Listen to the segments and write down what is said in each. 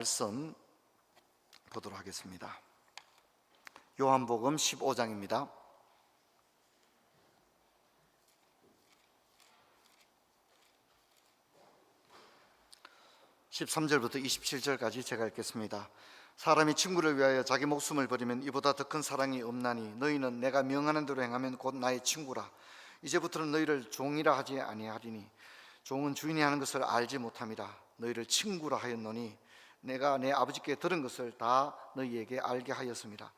말씀 보도록 하겠습니다. 요한복음 15장입니다. 13절부터 27절까지 제가 읽겠습니다. 사람이 친구를 위하여 자기 목숨을 버리면 이보다 더 큰 사랑이 없나니 너희는 내가 명하는 대로 행하면 곧 나의 친구라. 이제부터는 너희를 종이라 하지 아니하리니 종은 주인이 하는 것을 알지 못함이라. 너희를 친구라 하였노니 내가 내 아버지께 들은 것을 다 너희에게 알게 하였습니다.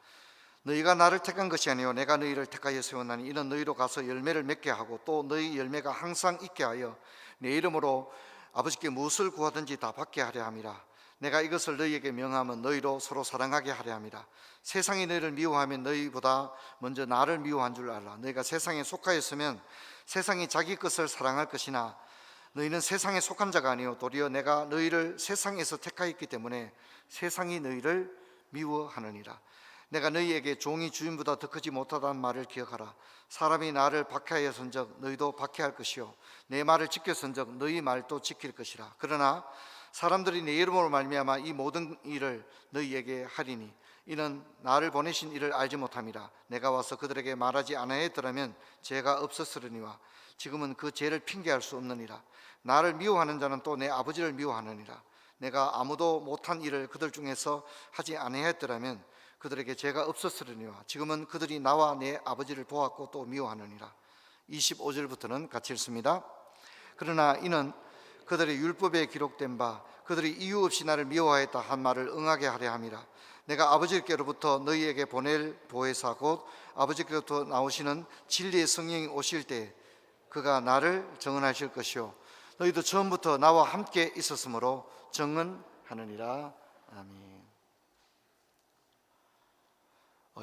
너희가 나를 택한 것이 아니요 내가 너희를 택하여 세웠나니 이는 너희로 가서 열매를 맺게 하고 또 너희 열매가 항상 있게 하여 내 이름으로 아버지께 무엇을 구하든지 다 받게 하려 함이라. 내가 이것을 너희에게 명하면 너희로 서로 사랑하게 하려 함이라. 세상이 너희를 미워하면 너희보다 먼저 나를 미워한 줄 알라. 너희가 세상에 속하였으면 세상이 자기 것을 사랑할 것이나 너희는 세상에 속한 자가 아니요 도리어 내가 너희를 세상에서 택하였기 때문에 세상이 너희를 미워하느니라. 내가 너희에게 종이 주인보다 더 크지 못하다는 말을 기억하라. 사람이 나를 박해하였은즉 너희도 박해할 것이요 내 말을 지켰은즉 너희 말도 지킬 것이라. 그러나 사람들이 내 이름으로 말미암아 이 모든 일을 너희에게 하리니 이는 나를 보내신 이를 알지 못함이라. 내가 와서 그들에게 말하지 아니하였더라면 죄가 없었으려니와 지금은 그 죄를 핑계할 수 없느니라. 나를 미워하는 자는 또 내 아버지를 미워하느니라. 내가 아무도 못한 일을 그들 중에서 하지 아니하였더라면 그들에게 죄가 없었으려니와 지금은 그들이 나와 내 아버지를 보았고 또 미워하느니라. 25절부터는 같이 읽습니다. 그러나 이는 그들의 율법에 기록된 바 그들이 이유 없이 나를 미워하였다 한 말을 응하게 하려 함이라. 내가 아버지께로부터 너희에게 보낼 보혜사 곧 아버지께로부터 나오시는 진리의 성령이 오실 때 그가 나를 증언하실 것이요 너희도 처음부터 나와 함께 있었으므로 증언하느니라. 아멘.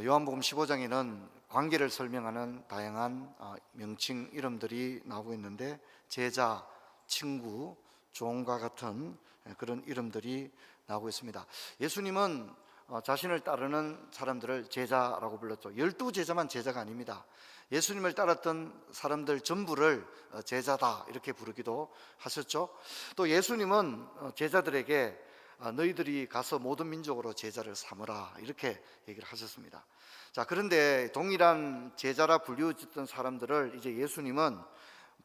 요한복음 15장에는 관계를 설명하는 다양한 명칭 이름들이 나오고 있는데 제자, 친구, 종과 같은 그런 이름들이 나오고 있습니다. 예수님은 자신을 따르는 사람들을 제자라고 불렀죠. 12제자만 제자가 아닙니다. 예수님을 따랐던 사람들 전부를 제자다 이렇게 부르기도 하셨죠. 또 예수님은 제자들에게 너희들이 가서 모든 민족으로 제자를 삼으라 이렇게 얘기를 하셨습니다. 자, 그런데 동일한 제자라 불리워졌던 사람들을 이제 예수님은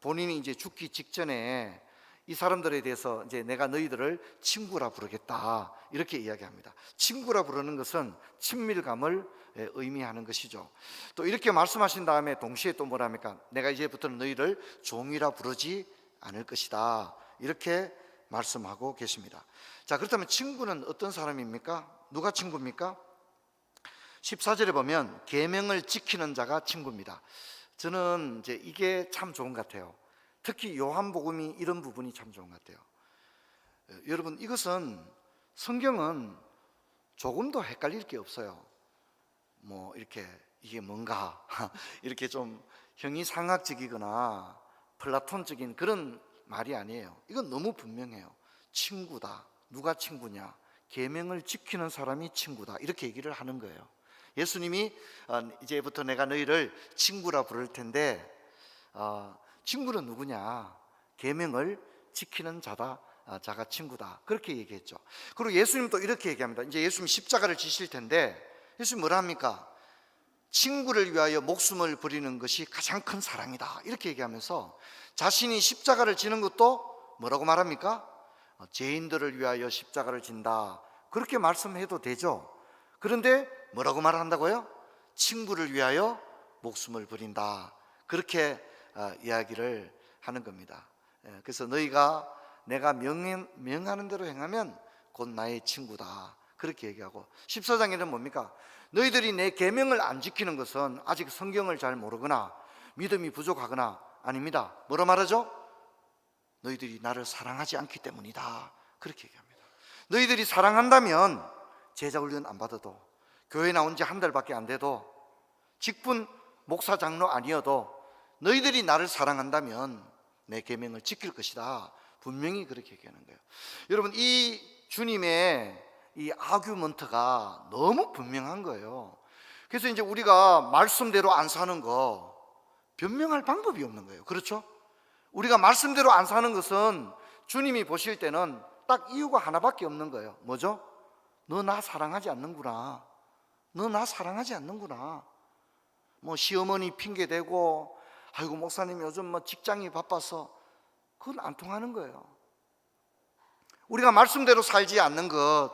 본인이 이제 죽기 직전에 이 사람들에 대해서 이제 내가 너희들을 친구라 부르겠다 이렇게 이야기합니다. 친구라 부르는 것은 친밀감을 의미하는 것이죠. 또 이렇게 말씀하신 다음에 동시에 또 뭐랍니까? 내가 이제부터는 너희를 종이라 부르지 않을 것이다 이렇게 말씀하고 계십니다. 자, 그렇다면 친구는 어떤 사람입니까? 누가 친구입니까? 14절에 보면 계명을 지키는 자가 친구입니다. 저는 이제 이게 참 좋은 것 같아요. 특히 요한복음이 이런 부분이 참 좋은 것 같아요. 여러분, 이것은 성경은 조금도 헷갈릴 게 없어요. 뭐 이렇게 이게 뭔가 이렇게 좀 형이상학적이거나 플라톤적인 그런 말이 아니에요. 이건 너무 분명해요. 친구다. 누가 친구냐? 계명을 지키는 사람이 친구다 이렇게 얘기를 하는 거예요. 예수님이 이제부터 내가 너희를 친구라 부를 텐데 친구는 누구냐? 계명을 지키는 자다. 자가 친구다 그렇게 얘기했죠. 그리고 예수님 또 이렇게 얘기합니다. 이제 예수님 십자가를 지실 텐데 예수님 뭐라 합니까? 친구를 위하여 목숨을 버리는 것이 가장 큰 사랑이다 이렇게 얘기하면서 자신이 십자가를 지는 것도 뭐라고 말합니까? 죄인들을 위하여 십자가를 진다 그렇게 말씀해도 되죠. 그런데 뭐라고 말한다고요? 친구를 위하여 목숨을 버린다 그렇게 이야기를 하는 겁니다. 그래서 너희가 내가 명하는 대로 행하면 곧 나의 친구다 그렇게 얘기하고 14장에는 뭡니까? 너희들이 내 계명을 안 지키는 것은 아직 성경을 잘 모르거나 믿음이 부족하거나 아닙니다. 뭐라 말하죠? 너희들이 나를 사랑하지 않기 때문이다 그렇게 얘기합니다. 너희들이 사랑한다면 제자훈련 안 받아도 교회 나온 지 한 달밖에 안 돼도 직분 목사 장로 아니어도 너희들이 나를 사랑한다면 내 계명을 지킬 것이다 분명히 그렇게 얘기하는 거예요. 여러분, 이 주님의 이 아규먼트가 너무 분명한 거예요. 그래서 이제 우리가 말씀대로 안 사는 거 변명할 방법이 없는 거예요. 그렇죠? 우리가 말씀대로 안 사는 것은 주님이 보실 때는 딱 이유가 하나밖에 없는 거예요. 뭐죠? 너 나 사랑하지 않는구나. 너 나 사랑하지 않는구나. 뭐 시어머니 핑계대고, 아이고 목사님 요즘 뭐 직장이 바빠서, 그건 안 통하는 거예요. 우리가 말씀대로 살지 않는 것,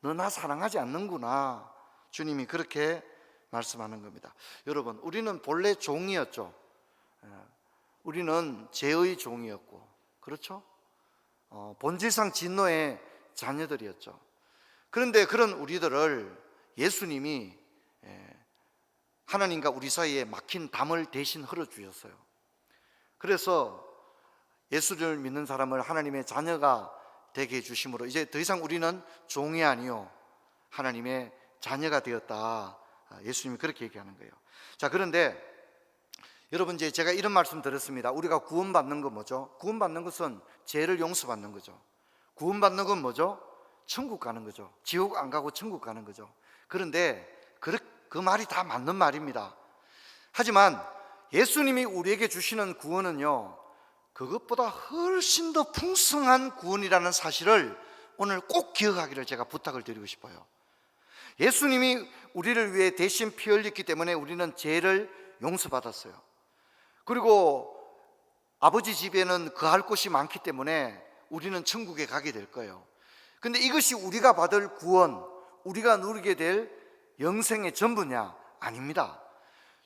너 나 사랑하지 않는구나. 주님이 그렇게 말씀하는 겁니다. 여러분, 우리는 본래 종이었죠. 우리는 죄의 종이었고, 그렇죠? 본질상 진노의 자녀들이었죠. 그런데 그런 우리들을 예수님이 하나님과 우리 사이에 막힌 담을 대신 흘러주셨어요. 그래서 예수를 믿는 사람을 하나님의 자녀가 되게 해주심으로 이제 더 이상 우리는 종이 아니요 하나님의 자녀가 되었다. 예수님이 그렇게 얘기하는 거예요. 자, 그런데 여러분, 이제 제가 이런 말씀 드렸습니다. 우리가 구원받는 건 뭐죠? 구원받는 것은 죄를 용서받는 거죠. 구원받는 건 뭐죠? 천국 가는 거죠. 지옥 안 가고 천국 가는 거죠. 그런데 그 말이 다 맞는 말입니다. 하지만 예수님이 우리에게 주시는 구원은요, 그것보다 훨씬 더 풍성한 구원이라는 사실을 오늘 꼭 기억하기를 제가 부탁을 드리고 싶어요. 예수님이 우리를 위해 대신 피 흘렸기 때문에 우리는 죄를 용서받았어요. 그리고 아버지 집에는 거할 곳이 많기 때문에 우리는 천국에 가게 될 거예요. 근데 이것이 우리가 받을 구원, 우리가 누리게 될 영생의 전부냐? 아닙니다.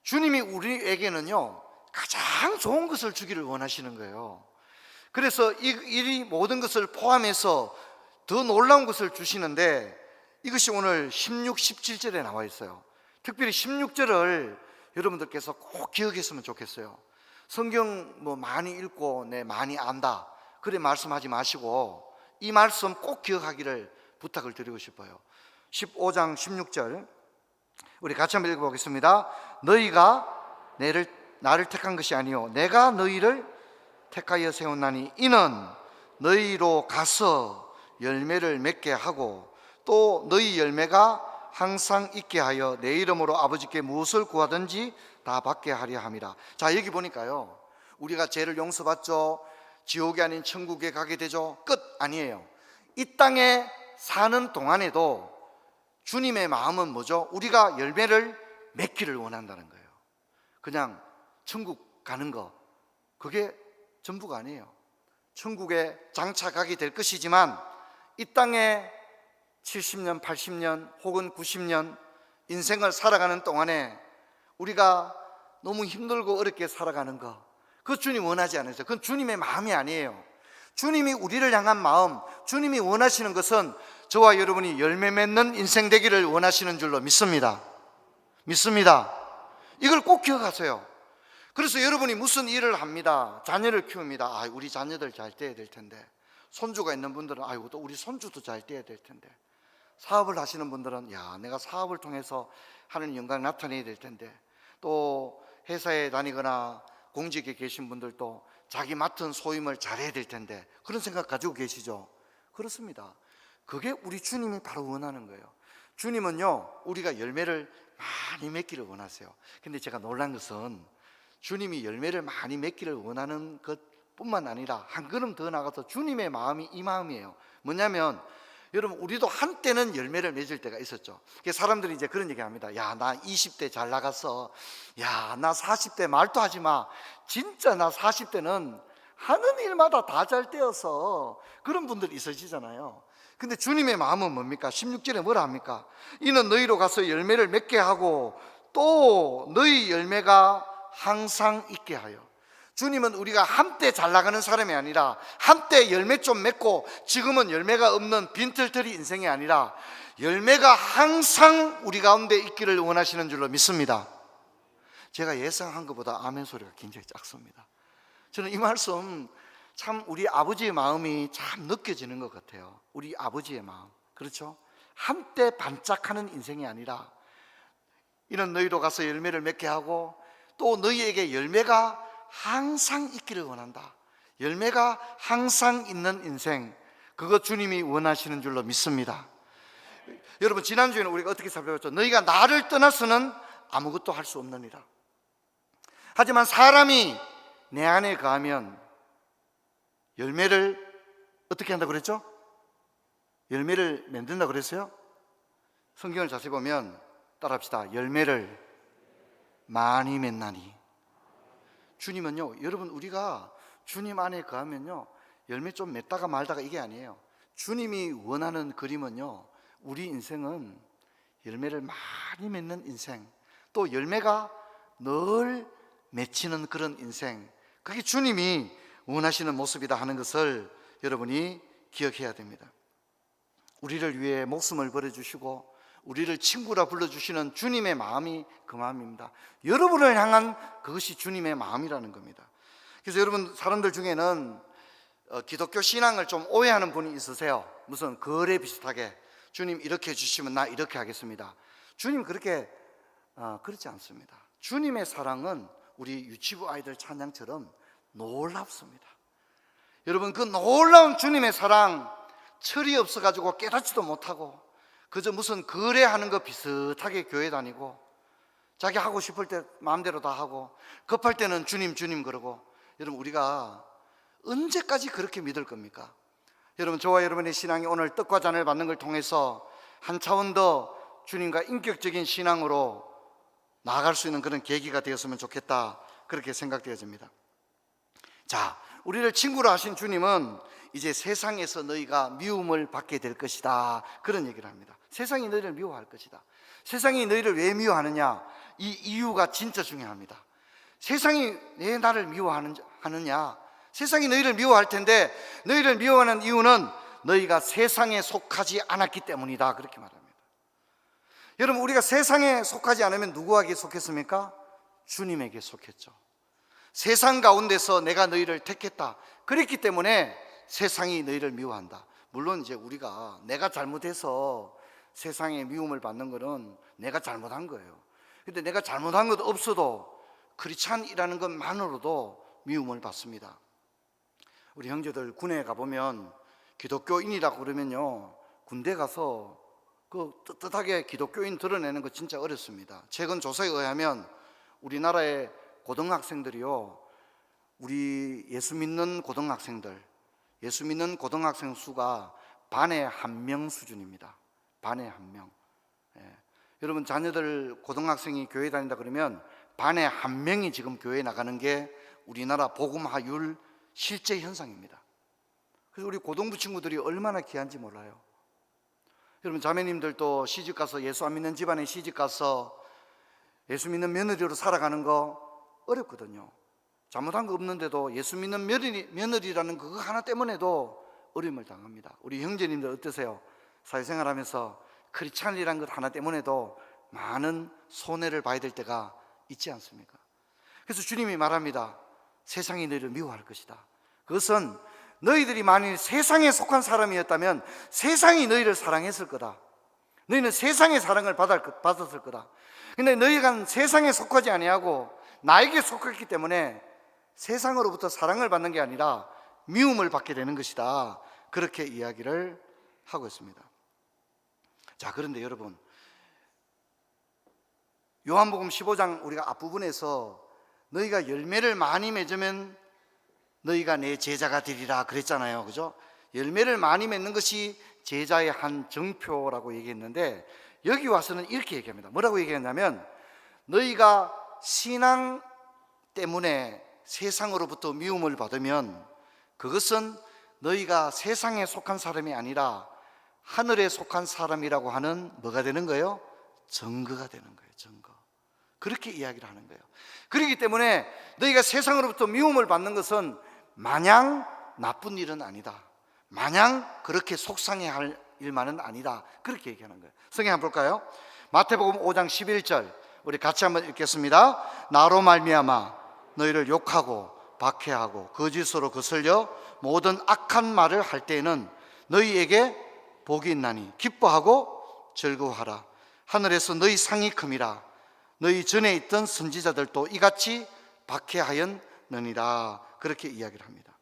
주님이 우리에게는요, 가장 좋은 것을 주기를 원하시는 거예요. 그래서 이 모든 것을 포함해서 더 놀라운 것을 주시는데, 이것이 오늘 16, 17절에 나와 있어요. 특별히 16절을 여러분들께서 꼭 기억했으면 좋겠어요. 성경 뭐 많이 읽고 많이 안다, 그래 말씀하지 마시고 이 말씀 꼭 기억하기를 부탁을 드리고 싶어요. 15장 16절 우리 같이 한번 읽어보겠습니다. 너희가 나를 택한 것이 아니요 내가 너희를 택하여 세웠나니 이는 너희로 가서 열매를 맺게 하고 또 너희 열매가 항상 있게 하여 내 이름으로 아버지께 무엇을 구하든지 다 받게 하려 함이라. 자, 여기 보니까요, 우리가 죄를 용서받죠. 지옥이 아닌 천국에 가게 되죠. 끝 아니에요. 이 땅에 사는 동안에도 주님의 마음은 뭐죠? 우리가 열매를 맺기를 원한다는 거예요. 그냥 천국 가는 거, 그게 전부가 아니에요. 천국에 장차가게 될 것이지만 이 땅에 70년, 80년 혹은 90년 인생을 살아가는 동안에 우리가 너무 힘들고 어렵게 살아가는 거, 그거 주님 원하지 않으세요. 그건 주님의 마음이 아니에요. 주님이 우리를 향한 마음, 주님이 원하시는 것은 저와 여러분이 열매 맺는 인생 되기를 원하시는 줄로 믿습니다. 이걸 꼭 기억하세요. 그래서 여러분이 무슨 일을 합니다. 자녀를 키웁니다. 우리 자녀들 잘 돼야 될 텐데. 손주가 있는 분들은 또 우리 손주도 잘 돼야 될 텐데. 사업을 하시는 분들은 내가 사업을 통해서 하나님 영광 나타내야 될 텐데. 또 회사에 다니거나 공직에 계신 분들도 자기 맡은 소임을 잘해야 될 텐데, 그런 생각 가지고 계시죠? 그렇습니다. 그게 우리 주님이 바로 원하는 거예요. 주님은요, 우리가 열매를 많이 맺기를 원하세요. 근데 제가 놀란 것은 주님이 열매를 많이 맺기를 원하는 것뿐만 아니라 한 걸음 더 나가서 주님의 마음이 이 마음이에요. 뭐냐면, 여러분, 우리도 한때는 열매를 맺을 때가 있었죠. 사람들이 이제 그런 얘기 합니다. 나 20대 잘 나갔어. 나 40대 말도 하지 마. 진짜 나 40대는 하는 일마다 다 잘 되어서. 그런 분들이 있으시잖아요. 근데 주님의 마음은 뭡니까? 16절에 뭐라 합니까? 이는 너희로 가서 열매를 맺게 하고 또 너희 열매가 항상 있게 하여. 주님은 우리가 한때 잘 나가는 사람이 아니라, 한때 열매 좀 맺고 지금은 열매가 없는 빈털터리 인생이 아니라 열매가 항상 우리 가운데 있기를 원하시는 줄로 믿습니다. 제가 예상한 것보다 아멘 소리가 굉장히 작습니다. 저는 이 말씀 참 우리 아버지의 마음이 참 느껴지는 것 같아요. 우리 아버지의 마음, 그렇죠? 한때 반짝하는 인생이 아니라 이는 너희로 가서 열매를 맺게 하고 또 너희에게 열매가 항상 있기를 원한다. 열매가 항상 있는 인생, 그거 주님이 원하시는 줄로 믿습니다. 여러분, 지난주에는 우리가 어떻게 살펴봤죠? 너희가 나를 떠나서는 아무것도 할 수 없느니라. 하지만 사람이 내 안에 거하면 열매를 어떻게 한다고 그랬죠? 열매를 맺는다고 그랬어요? 성경을 자세히 보면 따라합시다. 열매를 많이 맺나니. 주님은요, 여러분, 우리가 주님 안에 거하면요, 열매 좀 맺다가 말다가 이게 아니에요. 주님이 원하는 그림은요, 우리 인생은 열매를 많이 맺는 인생, 또 열매가 늘 맺히는 그런 인생, 그게 주님이 원하시는 모습이다 하는 것을 여러분이 기억해야 됩니다. 우리를 위해 목숨을 버려주시고 우리를 친구라 불러주시는 주님의 마음이 그 마음입니다. 여러분을 향한 그것이 주님의 마음이라는 겁니다. 그래서 여러분, 사람들 중에는 기독교 신앙을 좀 오해하는 분이 있으세요. 무슨 거래 비슷하게 주님 이렇게 해주시면 나 이렇게 하겠습니다. 주님 그렇게 그렇지 않습니다. 주님의 사랑은 우리 유치부 아이들 찬양처럼 놀랍습니다. 여러분, 그 놀라운 주님의 사랑, 철이 없어가지고 깨닫지도 못하고 그저 무슨 거래하는 거 비슷하게 교회 다니고 자기 하고 싶을 때 마음대로 다 하고 급할 때는 주님 주님 그러고, 여러분, 우리가 언제까지 그렇게 믿을 겁니까? 여러분, 저와 여러분의 신앙이 오늘 떡과 잔을 받는 걸 통해서 한 차원 더 주님과 인격적인 신앙으로 나아갈 수 있는 그런 계기가 되었으면 좋겠다, 그렇게 생각되어집니다. 자, 우리를 친구로 하신 주님은 이제 세상에서 너희가 미움을 받게 될 것이다, 그런 얘기를 합니다. 세상이 너희를 미워할 것이다. 세상이 너희를 왜 미워하느냐, 이 이유가 진짜 중요합니다. 세상이 왜 나를 미워하느냐, 세상이 너희를 미워할 텐데 너희를 미워하는 이유는 너희가 세상에 속하지 않았기 때문이다, 그렇게 말합니다. 여러분, 우리가 세상에 속하지 않으면 누구에게 속했습니까? 주님에게 속했죠. 세상 가운데서 내가 너희를 택했다, 그랬기 때문에 세상이 너희를 미워한다. 물론 이제 우리가 내가 잘못해서 세상에 미움을 받는 것은 내가 잘못한 거예요. 근데 내가 잘못한 것 없어도 크리스찬이라는 것만으로도 미움을 받습니다. 우리 형제들 군에 가보면 기독교인이라고 그러면요, 군대 가서 그 떳떳하게 기독교인 드러내는 거 진짜 어렵습니다. 최근 조사에 의하면 우리나라의 고등학생들이요, 우리 예수 믿는 고등학생들, 예수 믿는 고등학생 수가 반에 1명 수준입니다. 반에 1명. 여러분, 자녀들 고등학생이 교회 다닌다 그러면 반에 1명이 지금 교회 나가는 게 우리나라 복음화율 실제 현상입니다. 그래서 우리 고등부 친구들이 얼마나 귀한지 몰라요. 여러분, 자매님들도 시집가서, 예수 안 믿는 집안에 시집가서 예수 믿는 며느리로 살아가는 거 어렵거든요. 잘못한 거 없는데도 예수 믿는 며느리라는 그거 하나 때문에도 어려움을 당합니다. 우리 형제님들 어떠세요? 사회생활하면서 크리스찬이라는 것 하나 때문에도 많은 손해를 봐야 될 때가 있지 않습니까? 그래서 주님이 말합니다. 세상이 너희를 미워할 것이다. 그것은 너희들이 만일 세상에 속한 사람이었다면 세상이 너희를 사랑했을 거다. 너희는 세상의 사랑을 받았을 거다. 근데 너희가 세상에 속하지 아니하고 나에게 속했기 때문에 세상으로부터 사랑을 받는 게 아니라 미움을 받게 되는 것이다, 그렇게 이야기를 하고 있습니다. 자, 그런데 여러분, 요한복음 15장 우리가 앞부분에서 너희가 열매를 많이 맺으면 너희가 내 제자가 되리라 그랬잖아요, 그죠? 열매를 많이 맺는 것이 제자의 한 정표라고 얘기했는데, 여기 와서는 이렇게 얘기합니다. 뭐라고 얘기했냐면, 너희가 신앙 때문에 세상으로부터 미움을 받으면 그것은 너희가 세상에 속한 사람이 아니라 하늘에 속한 사람이라고 하는 뭐가 되는 거예요? 증거가 되는 거예요. 증거. 그렇게 이야기를 하는 거예요. 그렇기 때문에 너희가 세상으로부터 미움을 받는 것은 마냥 나쁜 일은 아니다, 마냥 그렇게 속상해할 일만은 아니다, 그렇게 얘기하는 거예요. 성경 한번 볼까요? 마태복음 5장 11절 우리 같이 한번 읽겠습니다. 나로 말미암아 너희를 욕하고 박해하고 거짓으로 거슬려 모든 악한 말을 할 때에는 너희에게 복이 있나니 기뻐하고 즐거워하라. 하늘에서 너희 상이 큼이라. 너희 전에 있던 선지자들도 이같이 박해하였느니라, 그렇게 이야기를 합니다.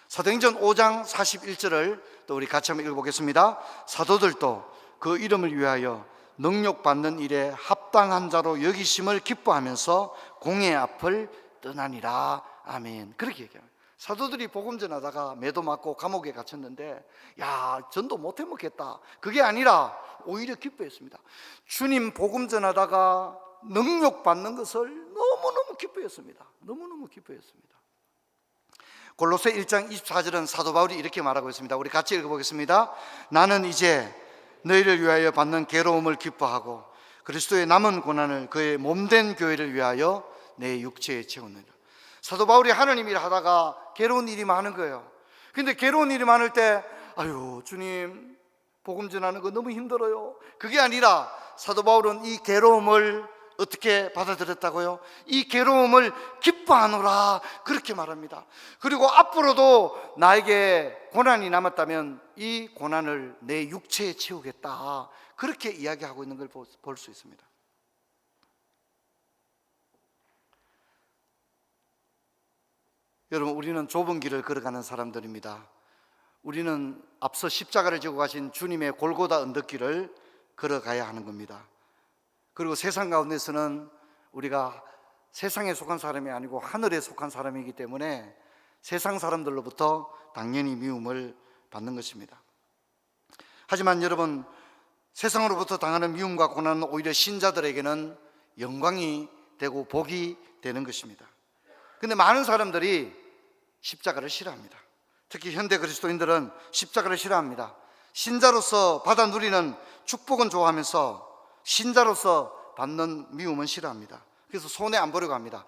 사도행전 5장 41절을 또 우리 같이 한번 읽어보겠습니다. 사도들도 그 이름을 위하여 능력받는 일에 합당한 자로 여기심을 기뻐하면서 공의 앞을 떠나니라. 아멘. 그렇게 얘기합니다. 사도들이 복음 전하다가 매도 맞고 감옥에 갇혔는데 야, 전도 못 해먹겠다, 그게 아니라 오히려 기뻐했습니다. 주님 복음 전하다가 능력 받는 것을 너무너무 기뻐했습니다. 너무너무 기뻐했습니다. 골로새 1장 24절은 사도 바울이 이렇게 말하고 있습니다. 우리 같이 읽어보겠습니다. 나는 이제 너희를 위하여 받는 괴로움을 기뻐하고 그리스도의 남은 고난을 그의 몸된 교회를 위하여 내 육체에 채우느니라. 사도 바울이 하나님 일 하다가 괴로운 일이 많은 거예요. 근데 괴로운 일이 많을 때 아유, 주님 복음 전하는 거 너무 힘들어요, 그게 아니라 사도 바울은 이 괴로움을 어떻게 받아들였다고요? 이 괴로움을 기뻐하노라, 그렇게 말합니다. 그리고 앞으로도 나에게 고난이 남았다면 이 고난을 내 육체에 채우겠다, 그렇게 이야기하고 있는 걸 볼 수 있습니다. 여러분, 우리는 좁은 길을 걸어가는 사람들입니다. 우리는 앞서 십자가를 지고 가신 주님의 골고다 언덕길을 걸어가야 하는 겁니다. 그리고 세상 가운데서는 우리가 세상에 속한 사람이 아니고 하늘에 속한 사람이기 때문에 세상 사람들로부터 당연히 미움을 받는 것입니다. 하지만 여러분, 세상으로부터 당하는 미움과 고난은 오히려 신자들에게는 영광이 되고 복이 되는 것입니다. 근데 많은 사람들이 십자가를 싫어합니다. 특히 현대 그리스도인들은 십자가를 싫어합니다. 신자로서 받아 누리는 축복은 좋아하면서 신자로서 받는 미움은 싫어합니다. 그래서 손해 안 보려고 합니다.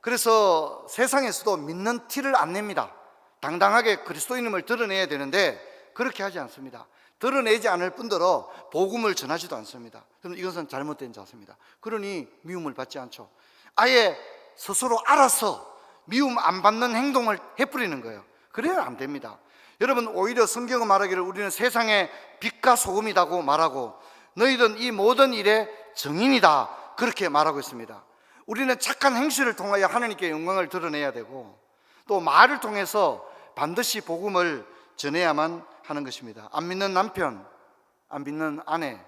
그래서 세상에서도 믿는 티를 안 냅니다. 당당하게 그리스도인임을 드러내야 되는데 그렇게 하지 않습니다. 드러내지 않을 뿐더러 복음을 전하지도 않습니다. 그럼 이것은 잘못된 자세입니다. 그러니 미움을 받지 않죠. 아예 스스로 알아서 미움 안 받는 행동을 해버리는 거예요. 그래야 안 됩니다. 여러분, 오히려 성경은 말하기를 우리는 세상의 빛과 소금이라고 말하고 너희는 이 모든 일의 증인이다, 그렇게 말하고 있습니다. 우리는 착한 행실을 통하여 하나님께 영광을 드러내야 되고 또 말을 통해서 반드시 복음을 전해야만 하는 것입니다. 안 믿는 남편, 안 믿는 아내,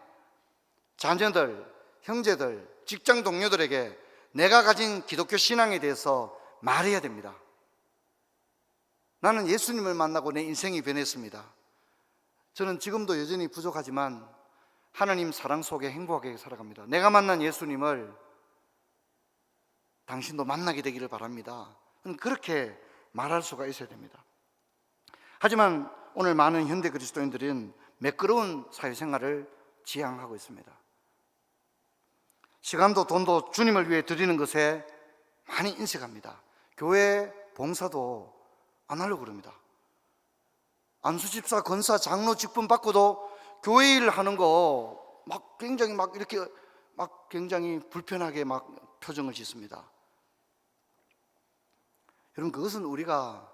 자녀들, 형제들, 직장 동료들에게 내가 가진 기독교 신앙에 대해서 말해야 됩니다. 나는 예수님을 만나고 내 인생이 변했습니다. 저는 지금도 여전히 부족하지만 하나님 사랑 속에 행복하게 살아갑니다. 내가 만난 예수님을 당신도 만나게 되기를 바랍니다. 그렇게 말할 수가 있어야 됩니다. 하지만 오늘 많은 현대 그리스도인들은 매끄러운 사회생활을 지향하고 있습니다. 시간도 돈도 주님을 위해 드리는 것에 많이 인색합니다. 교회 봉사도 안 하려고 그럽니다. 안수집사, 권사, 장로 직분 받고도 교회 일 하는 거 막 굉장히 막 이렇게 막 굉장히 불편하게 막 표정을 짓습니다. 여러분, 그것은 우리가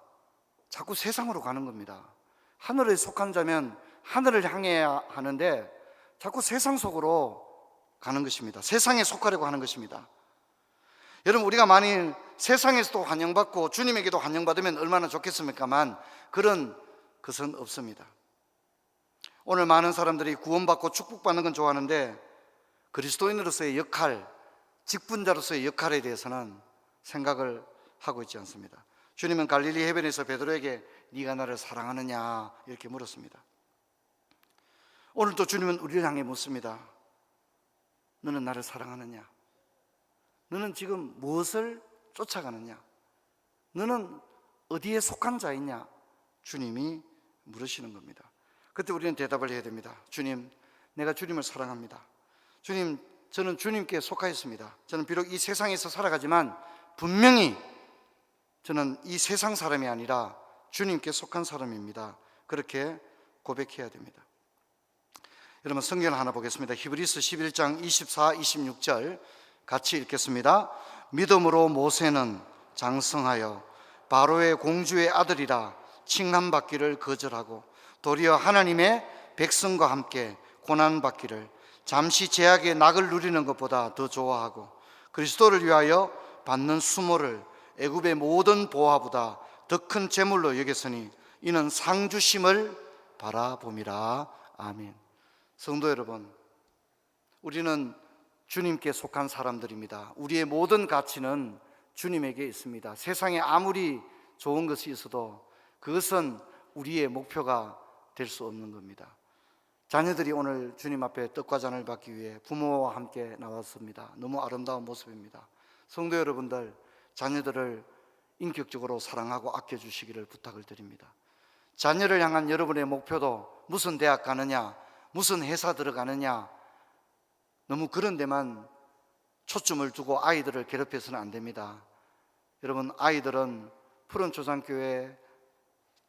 자꾸 세상으로 가는 겁니다. 하늘에 속한 자면 하늘을 향해야 하는데 자꾸 세상 속으로 가는 것입니다. 세상에 속하려고 하는 것입니다. 여러분, 우리가 만일 세상에서도 환영받고 주님에게도 환영받으면 얼마나 좋겠습니까만 그런 것은 없습니다. 오늘 많은 사람들이 구원받고 축복받는 건 좋아하는데 그리스도인으로서의 역할, 직분자로서의 역할에 대해서는 생각을 하고 있지 않습니다. 주님은 갈릴리 해변에서 베드로에게 네가 나를 사랑하느냐 이렇게 물었습니다. 오늘도 주님은 우리를 향해 묻습니다. 너는 나를 사랑하느냐? 너는 지금 무엇을 쫓아가느냐? 너는 어디에 속한 자이냐? 주님이 물으시는 겁니다. 그때 우리는 대답을 해야 됩니다. 주님, 내가 주님을 사랑합니다. 주님, 저는 주님께 속하였습니다. 저는 비록 이 세상에서 살아가지만 분명히 저는 이 세상 사람이 아니라 주님께 속한 사람입니다. 그렇게 고백해야 됩니다. 여러분, 성경을 하나 보겠습니다. 히브리서 11장 24, 26절 같이 읽겠습니다. 믿음으로 모세는 장성하여 바로의 공주의 아들이라 칭함받기를 거절하고 도리어 하나님의 백성과 함께 고난받기를 잠시 죄악의 낙을 누리는 것보다 더 좋아하고 그리스도를 위하여 받는 수모를 애굽의 모든 보화보다 더 큰 재물로 여겼으니 이는 상주심을 바라봄이라. 아멘. 성도 여러분, 우리는 주님께 속한 사람들입니다. 우리의 모든 가치는 주님에게 있습니다. 세상에 아무리 좋은 것이 있어도 그것은 우리의 목표가 될 수 없는 겁니다. 자녀들이 오늘 주님 앞에 떡과 잔을 받기 위해 부모와 함께 나왔습니다. 너무 아름다운 모습입니다. 성도 여러분들, 자녀들을 인격적으로 사랑하고 아껴주시기를 부탁을 드립니다. 자녀를 향한 여러분의 목표도 무슨 대학 가느냐, 무슨 회사 들어가느냐, 너무 그런 데만 초점을 두고 아이들을 괴롭혀서는 안 됩니다. 여러분, 아이들은 푸른 초장교회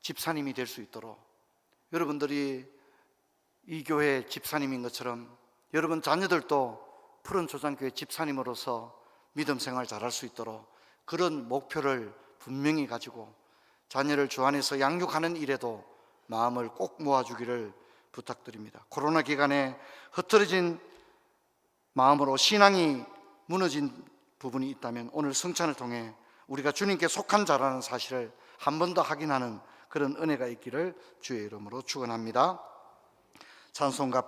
집사님이 될 수 있도록, 여러분들이 이 교회 집사님인 것처럼 여러분 자녀들도 푸른 초장교회 집사님으로서 믿음 생활 잘할 수 있도록 그런 목표를 분명히 가지고 자녀를 주 안에서 양육하는 일에도 마음을 꼭 모아주기를 부탁드립니다. 코로나 기간에 흐트러진 마음으로 신앙이 무너진 부분이 있다면 오늘 성찬을 통해 우리가 주님께 속한 자라는 사실을 한 번 더 확인하는 그런 은혜가 있기를 주의 이름으로 축원합니다. 찬송가